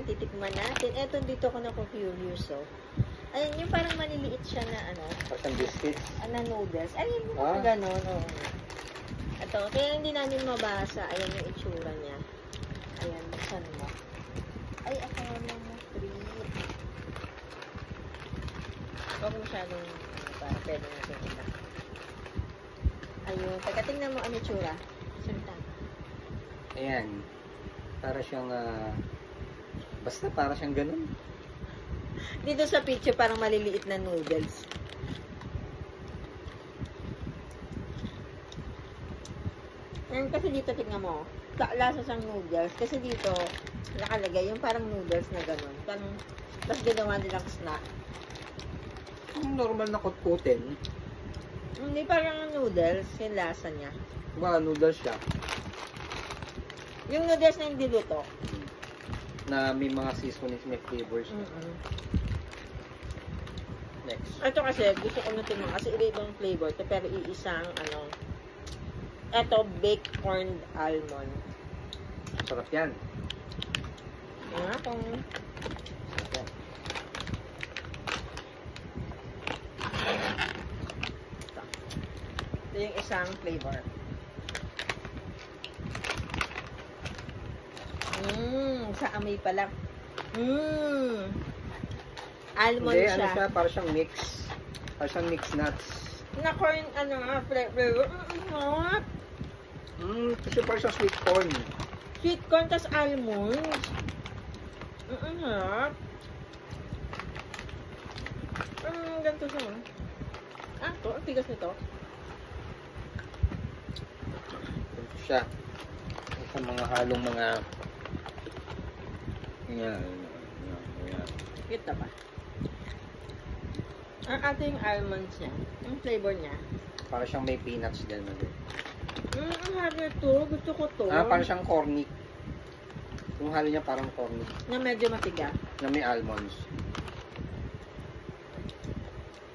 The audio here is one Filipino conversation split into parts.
titikman natin. Eto, dito ko na curious, oh. Ayun, yung parang maliliit siya na, ano. Parang biscuits. Na noodles. Ayun, yung mga ganon, oh. Ito, kaya hindi namin mabasa. Ayan yung itsura niya. Ayan, buksan mo. Ay, akala mo, treat. Huwag masyadong, para pwede natin ito. Ayun, teka, tingnan mo ang itsura. Salita. Ayan. Para siyang, basta para siyang ganun. Dito sa picture, parang maliliit na noodles. Ayan, kasi dito, tingnan mo. Lasa siyang noodles. Kasi dito, nakalagay yung parang noodles na gano'n. Parang, tapos ginawa nilang snack. Yung normal na kutkutin. Hindi parang noodles, yung lasa niya. Baka noodles siya. Yung noodles na hindi luto. Na may mga seasonings, may flavors. Next. Ito kasi, gusto ko na tingnan kasi iba-ibang flavor ito, pero iisang, ano, ito, baked corned almond. Sarap yan. Nga, kung... Sarap yan. Ito yung isang flavor. Sa amoy pa lang. Almond hindi, siya. ano siya, para siyang mix. Para siyang mixed nuts. Na corn, ano nga, flavor. Kasi para siyang sweet corn. Sweet corn, tas almonds. Harap. Ganito siya. Ito, ang tigas nito. Ito siya. Sa mga halong mga... Yan. Kita ba? Ang ating almonds niya. Ang flavor niya. Para siyang may peanuts din. Ang halo ito. Gusto ko to. Para siyang cornic. Yung halo niya parang cornic. Na medyo matiga. Na may almonds.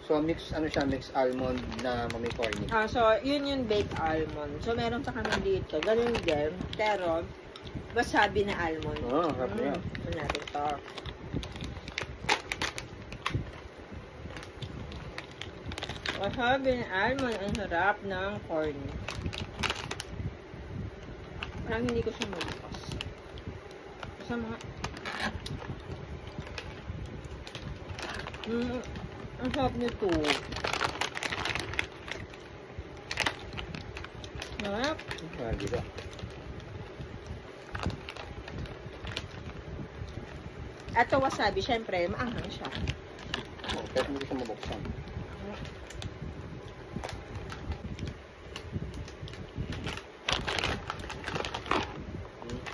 So, mix, ano siya, mix almond na may cornic. So, yun yung baked almond. So, meron pa kami dito. Ganun din. Pero, wasabi na almond. Sarap niya. Ito natin to. Wasabi na almond. Ang sarap ng corn. Parang hindi ko siya mabukas. Sa mga... ang sarap nito. Sarap. Dito. Ito wasabi, syempre, maanghang siya. Pero hindi ko siya mabuksan.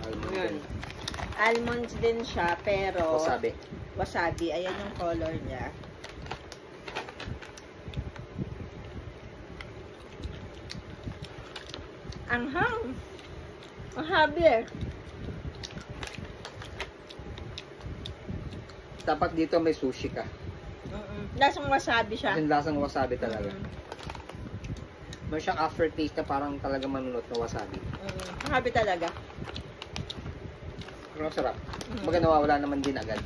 Almond. Almonds din siya, pero... Wasabi. Wasabi. Ayan yung color niya. Anghang. Mahabi eh. Dapat dito may sushi ka. Lasang wasabi siya. Kasi lasang wasabi talaga. May siyang aftertaste na parang talaga manunot na wasabi. Mahabi talaga. Pero sarap. Baga nawawala naman din agad.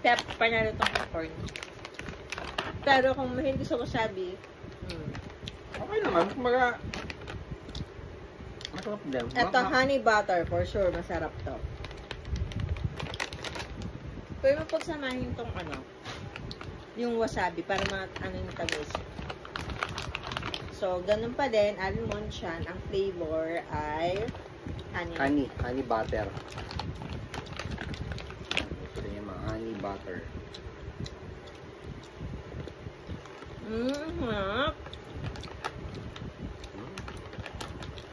Kaya panalo itong corn. Pero kung hindi sa wasabi, okay naman. Kumbaga, masarap din. ito honey butter, for sure, masarap to. Pwede mo pagsamahin itong ano, yung wasabi para ano yung tamis. So, ganun pa din, almond siya. Ang flavor ay honey. Honey butter. Ito yung mga honey butter.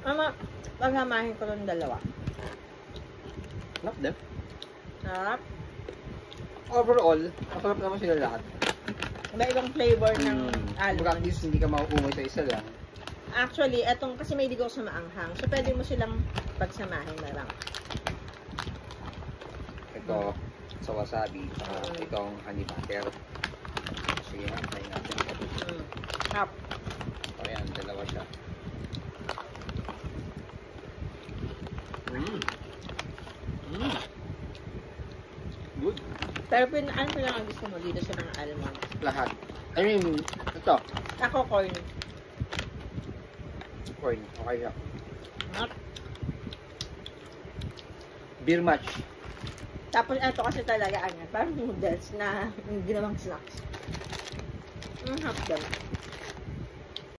Harap. Pagsamahin ko ng dalawa. Sarap din. Harap. Overall, masarap naman sila lahat. May ibang flavor ng Kumbaga at almond. least hindi ka mauumay sa isa lang. Actually, etong kasi may digaw sa maanghang. So, pwede mo silang pagsamahin na lang. Ito, sa wasabi. Itong honey butter. Sige nga, try natin. Hap. Ayan, dalawa siya. Pero ano pinaka gusto mo dito sa mga almonds? Lahat. Ano yung, ito, Ako, corn. corn. Okay siya. Hap. Beer match. Tapos ito kasi talaga, parang noodles na ginawang snacks. Hap daw.